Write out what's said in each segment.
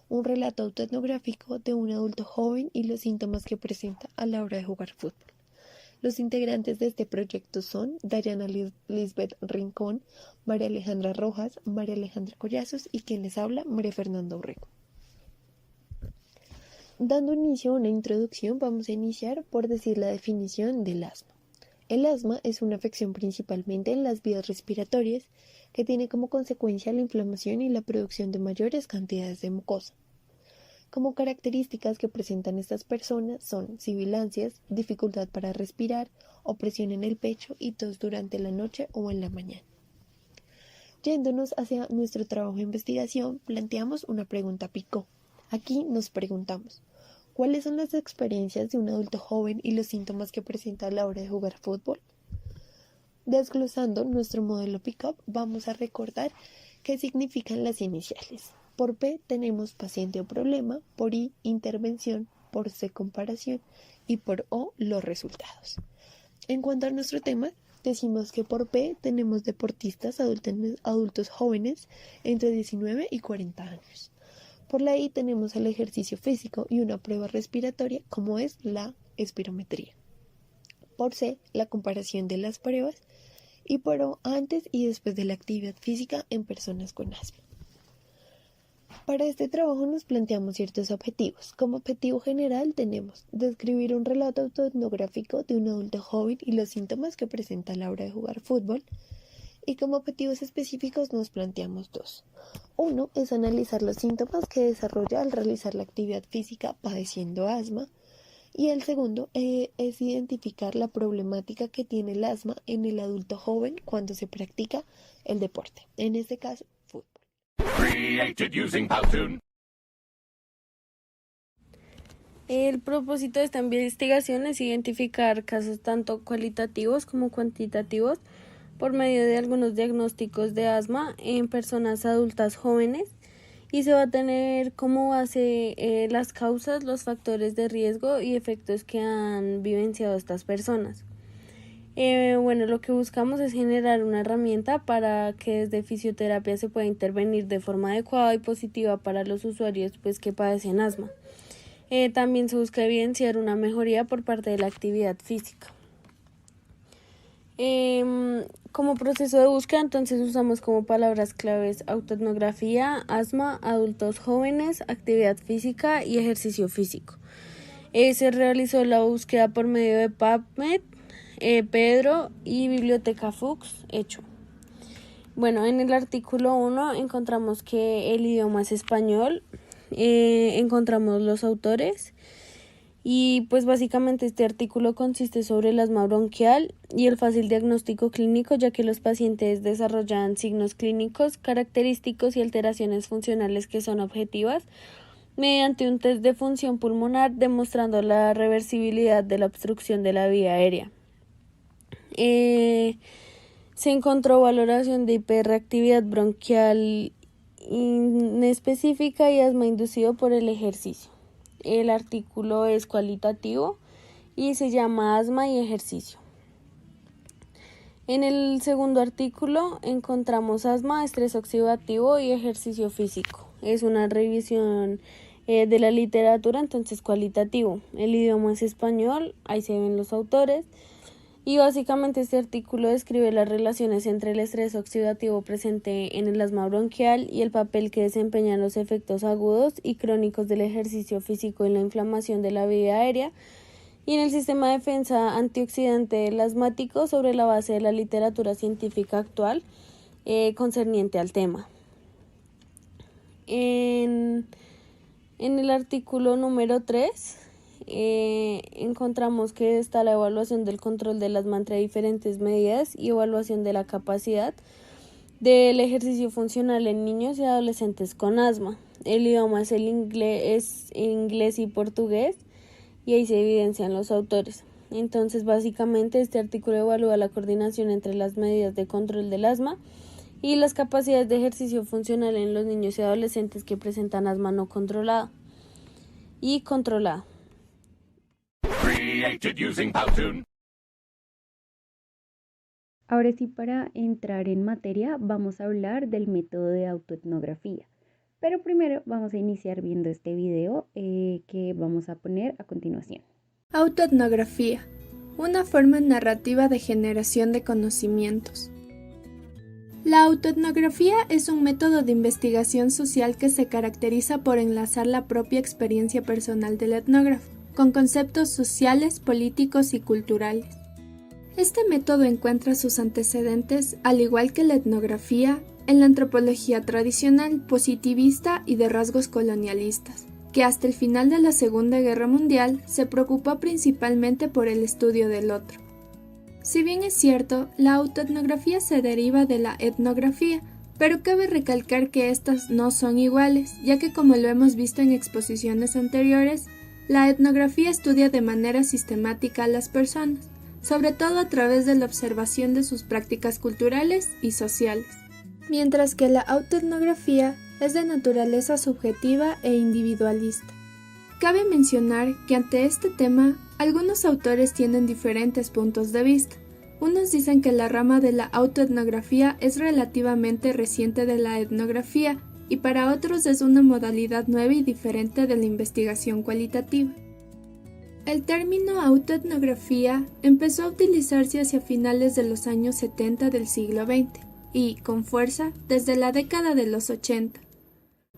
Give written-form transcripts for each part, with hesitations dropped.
un relato autoetnográfico de un adulto joven y los síntomas que presenta a la hora de jugar fútbol. Los integrantes de este proyecto son Dayana Lisbeth Rincón, María Alejandra Rojas, María Alejandra Collazos y quien les habla, María Fernanda Urrego. Dando inicio a una introducción, vamos a iniciar por decir la definición del asma. El asma es una afección principalmente en las vías respiratorias que tiene como consecuencia la inflamación y la producción de mayores cantidades de mucosa. Como características que presentan estas personas son sibilancias, dificultad para respirar, opresión en el pecho y tos durante la noche o en la mañana. Yéndonos hacia nuestro trabajo de investigación, planteamos una pregunta picó. Aquí nos preguntamos, ¿cuáles son las experiencias de un adulto joven y los síntomas que presenta a la hora de jugar fútbol? Desglosando nuestro modelo Pick-up, vamos a recordar qué significan las iniciales. Por P tenemos paciente o problema, por I intervención, por C comparación y por O los resultados. En cuanto a nuestro tema, decimos que por P tenemos deportistas adultos jóvenes entre 19 y 40 años. Por la I tenemos el ejercicio físico y una prueba respiratoria como es la espirometría. Por C, la comparación de las pruebas y por O, antes y después de la actividad física en personas con asma. Para este trabajo nos planteamos ciertos objetivos. Como objetivo general tenemos describir un relato autoetnográfico de un adulto joven y los síntomas que presenta a la hora de jugar fútbol. Y como objetivos específicos nos planteamos dos. Uno es analizar los síntomas que desarrolla al realizar la actividad física padeciendo asma. Y el segundo es identificar la problemática que tiene el asma en el adulto joven cuando se practica el deporte, en este caso, fútbol. El propósito de esta investigación es identificar casos tanto cualitativos como cuantitativos por medio de algunos diagnósticos de asma en personas adultas jóvenes y se va a tener como base las causas, los factores de riesgo y efectos que han vivenciado estas personas. Lo que buscamos es generar una herramienta para que desde fisioterapia se pueda intervenir de forma adecuada y positiva para los usuarios que padecen asma. También se busca evidenciar una mejoría por parte de la actividad física. Como proceso de búsqueda, entonces usamos como palabras claves autoetnografía, asma, adultos jóvenes, actividad física y ejercicio físico. Se realizó la búsqueda por medio de PubMed, Pedro y Biblioteca Fuchs, hecho. En el artículo 1 encontramos que el idioma es español, encontramos los autores y básicamente este artículo consiste sobre el asma bronquial y el fácil diagnóstico clínico, ya que los pacientes desarrollan signos clínicos característicos y alteraciones funcionales que son objetivas mediante un test de función pulmonar demostrando la reversibilidad de la obstrucción de la vía aérea. Se encontró valoración de hiperreactividad bronquial inespecífica y asma inducido por el ejercicio. El artículo es cualitativo y se llama Asma y ejercicio. En el segundo artículo encontramos asma, estrés oxidativo y ejercicio físico. Es una revisión de la literatura, entonces cualitativo. El idioma es español, ahí se ven los autores. Y básicamente este artículo describe las relaciones entre el estrés oxidativo presente en el asma bronquial y el papel que desempeñan los efectos agudos y crónicos del ejercicio físico en la inflamación de la vía aérea y en el sistema de defensa antioxidante del asmático sobre la base de la literatura científica actual concerniente al tema. En el artículo número 3 encontramos que está la evaluación del control del asma entre diferentes medidas y evaluación de la capacidad del ejercicio funcional en niños y adolescentes con asma. El idioma es inglés y portugués y ahí se evidencian los autores. Entonces, básicamente este artículo evalúa la coordinación entre las medidas de control del asma y las capacidades de ejercicio funcional en los niños y adolescentes que presentan asma no controlada y controlada. Ahora sí, para entrar en materia, vamos a hablar del método de autoetnografía. Pero primero vamos a iniciar viendo este video que vamos a poner a continuación. Autoetnografía, una forma narrativa de generación de conocimientos. La autoetnografía es un método de investigación social que se caracteriza por enlazar la propia experiencia personal del etnógrafo con conceptos sociales, políticos y culturales. Este método encuentra sus antecedentes, al igual que la etnografía, en la antropología tradicional, positivista y de rasgos colonialistas, que hasta el final de la Segunda Guerra Mundial se preocupó principalmente por el estudio del otro. Si bien es cierto, la autoetnografía se deriva de la etnografía, pero cabe recalcar que estas no son iguales, ya que como lo hemos visto en exposiciones anteriores, la etnografía estudia de manera sistemática a las personas, sobre todo a través de la observación de sus prácticas culturales y sociales, mientras que la autoetnografía es de naturaleza subjetiva e individualista. Cabe mencionar que ante este tema, algunos autores tienen diferentes puntos de vista. Unos dicen que la rama de la autoetnografía es relativamente reciente de la etnografía y para otros es una modalidad nueva y diferente de la investigación cualitativa. El término autoetnografía empezó a utilizarse hacia finales de los años 70 del siglo XX y, con fuerza, desde la década de los 80.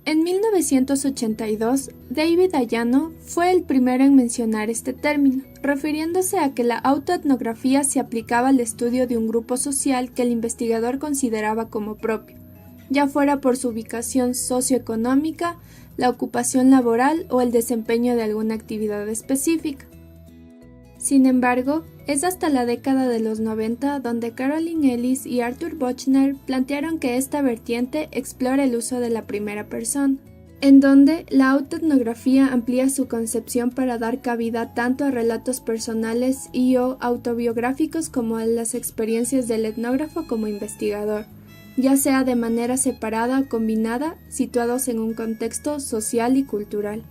En 1982, David Ayano fue el primero en mencionar este término, refiriéndose a que la autoetnografía se aplicaba al estudio de un grupo social que el investigador consideraba como propio, ya fuera por su ubicación socioeconómica, la ocupación laboral o el desempeño de alguna actividad específica. Sin embargo, es hasta la década de los 90 donde Caroline Ellis y Arthur Bochner plantearon que esta vertiente explora el uso de la primera persona, en donde la autoetnografía amplía su concepción para dar cabida tanto a relatos personales y o autobiográficos como a las experiencias del etnógrafo como investigador, ya sea de manera separada o combinada, situados en un contexto social y cultural.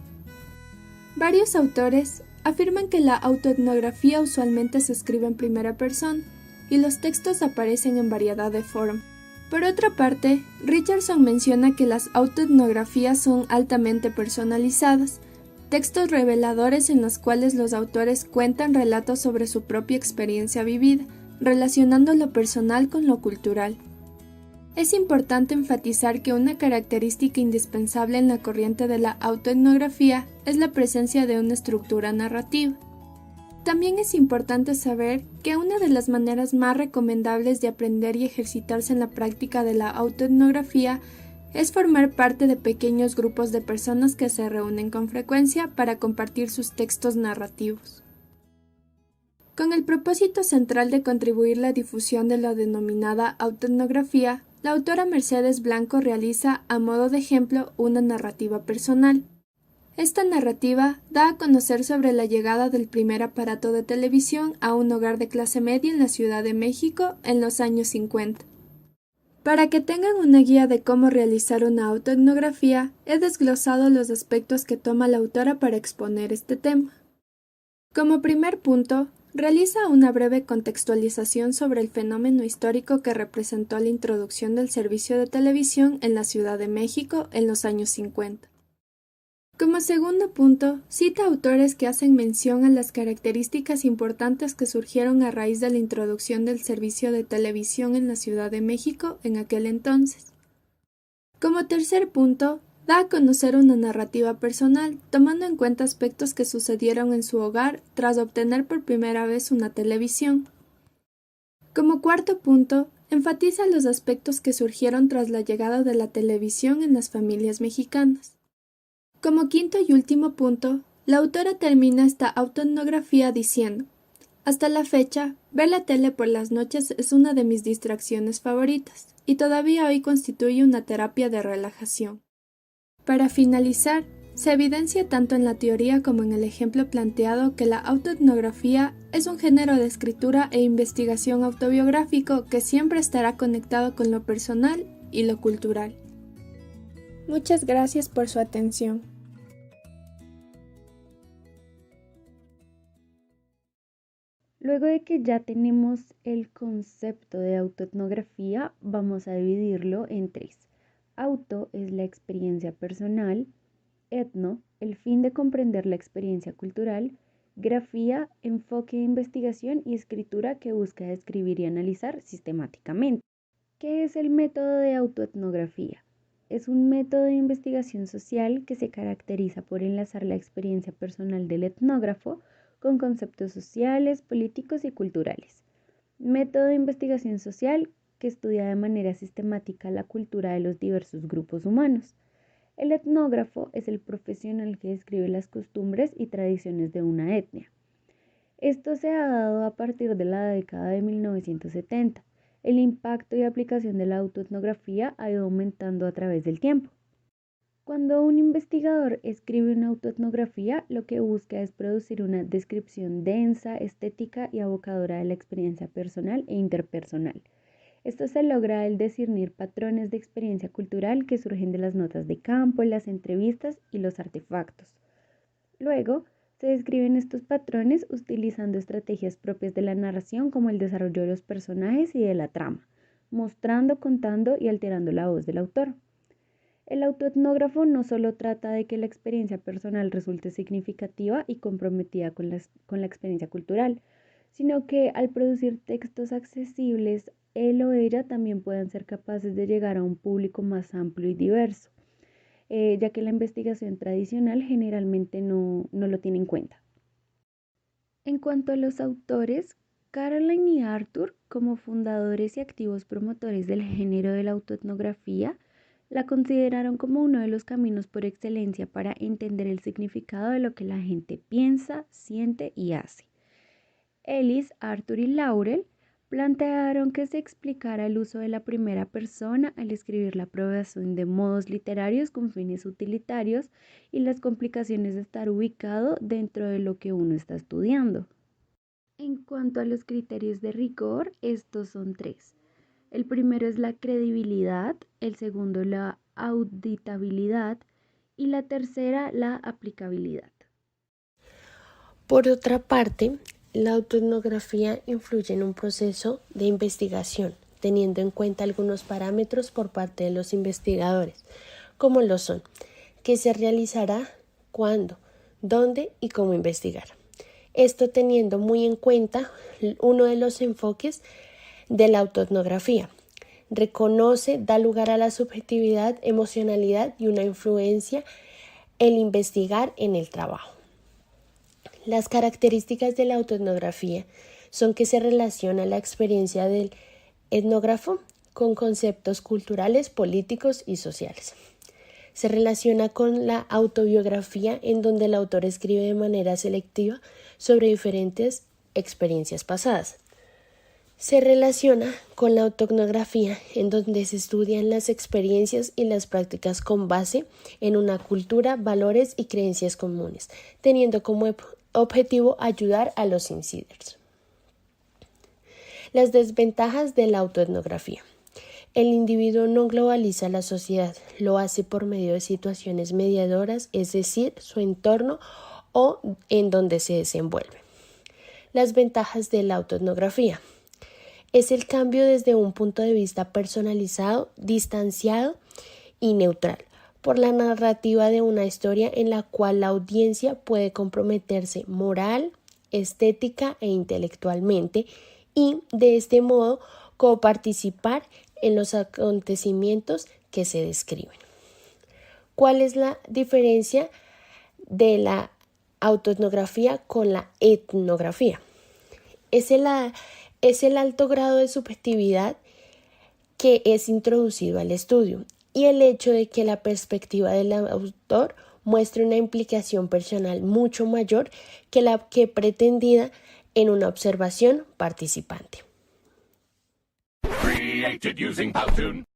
Varios autores afirman que la autoetnografía usualmente se escribe en primera persona y los textos aparecen en variedad de formas. Por otra parte, Richardson menciona que las autoetnografías son altamente personalizadas, textos reveladores en los cuales los autores cuentan relatos sobre su propia experiencia vivida, relacionando lo personal con lo cultural. Es importante enfatizar que una característica indispensable en la corriente de la autoetnografía es la presencia de una estructura narrativa. También es importante saber que una de las maneras más recomendables de aprender y ejercitarse en la práctica de la autoetnografía es formar parte de pequeños grupos de personas que se reúnen con frecuencia para compartir sus textos narrativos. Con el propósito central de contribuir a la difusión de la denominada autoetnografía, la autora Mercedes Blanco realiza, a modo de ejemplo, una narrativa personal. Esta narrativa da a conocer sobre la llegada del primer aparato de televisión a un hogar de clase media en la Ciudad de México en los años 50. Para que tengan una guía de cómo realizar una autoetnografía, he desglosado los aspectos que toma la autora para exponer este tema. Como primer punto, realiza una breve contextualización sobre el fenómeno histórico que representó la introducción del servicio de televisión en la Ciudad de México en los años 50. Como segundo punto, cita autores que hacen mención a las características importantes que surgieron a raíz de la introducción del servicio de televisión en la Ciudad de México en aquel entonces. Como tercer punto, da a conocer una narrativa personal, tomando en cuenta aspectos que sucedieron en su hogar tras obtener por primera vez una televisión. Como cuarto punto, enfatiza los aspectos que surgieron tras la llegada de la televisión en las familias mexicanas. Como quinto y último punto, la autora termina esta autoetnografía diciendo: hasta la fecha, ver la tele por las noches es una de mis distracciones favoritas, y todavía hoy constituye una terapia de relajación. Para finalizar, se evidencia tanto en la teoría como en el ejemplo planteado que la autoetnografía es un género de escritura e investigación autobiográfico que siempre estará conectado con lo personal y lo cultural. Muchas gracias por su atención. Luego de que ya tenemos el concepto de autoetnografía, vamos a dividirlo en tres. Auto es la experiencia personal, etno, el fin de comprender la experiencia cultural, grafía, enfoque de investigación y escritura que busca describir y analizar sistemáticamente. ¿Qué es el método de autoetnografía? Es un método de investigación social que se caracteriza por enlazar la experiencia personal del etnógrafo con conceptos sociales, políticos y culturales. Método de investigación social que estudia de manera sistemática la cultura de los diversos grupos humanos. El etnógrafo es el profesional que describe las costumbres y tradiciones de una etnia. Esto se ha dado a partir de la década de 1970. El impacto y aplicación de la autoetnografía ha ido aumentando a través del tiempo. Cuando un investigador escribe una autoetnografía, lo que busca es producir una descripción densa, estética y evocadora de la experiencia personal e interpersonal. Esto se logra al discernir patrones de experiencia cultural que surgen de las notas de campo, las entrevistas y los artefactos. Luego, se describen estos patrones utilizando estrategias propias de la narración como el desarrollo de los personajes y de la trama, mostrando, contando y alterando la voz del autor. El autoetnógrafo no solo trata de que la experiencia personal resulte significativa y comprometida con la experiencia cultural, sino que al producir textos accesibles, él o ella también puedan ser capaces de llegar a un público más amplio y diverso, ya que la investigación tradicional generalmente no lo tiene en cuenta. En cuanto a los autores, Caroline y Arthur, como fundadores y activos promotores del género de la autoetnografía, la consideraron como uno de los caminos por excelencia para entender el significado de lo que la gente piensa, siente y hace. Ellis, Arthur y Laurel plantearon que se explicara el uso de la primera persona al escribir la aprobación de modos literarios con fines utilitarios y las complicaciones de estar ubicado dentro de lo que uno está estudiando. En cuanto a los criterios de rigor, estos son 3. El primero es la credibilidad, el segundo la auditabilidad y la tercera la aplicabilidad. Por otra parte, la autoetnografía influye en un proceso de investigación, teniendo en cuenta algunos parámetros por parte de los investigadores, como lo son, qué se realizará, cuándo, dónde y cómo investigar. Esto teniendo muy en cuenta uno de los enfoques de la autoetnografía. Reconoce, da lugar a la subjetividad, emocionalidad y una influencia el investigar en el trabajo. Las características de la autoetnografía son que se relaciona la experiencia del etnógrafo con conceptos culturales, políticos y sociales. Se relaciona con la autobiografía, en donde el autor escribe de manera selectiva sobre diferentes experiencias pasadas. Se relaciona con la autoetnografía, en donde se estudian las experiencias y las prácticas con base en una cultura, valores y creencias comunes, teniendo como objetivo ayudar a los insiders. Las desventajas de la autoetnografía. El individuo no globaliza la sociedad, lo hace por medio de situaciones mediadoras, es decir, su entorno o en donde se desenvuelve. Las ventajas de la autoetnografía. Es el cambio desde un punto de vista personalizado, distanciado y neutral, por la narrativa de una historia en la cual la audiencia puede comprometerse moral, estética e intelectualmente y de este modo coparticipar en los acontecimientos que se describen. ¿Cuál es la diferencia de la autoetnografía con la etnografía? Es el alto grado de subjetividad que es introducido al estudio y el hecho de que la perspectiva del autor muestre una implicación personal mucho mayor que la que pretendida en una observación participante. Created using Powtoon.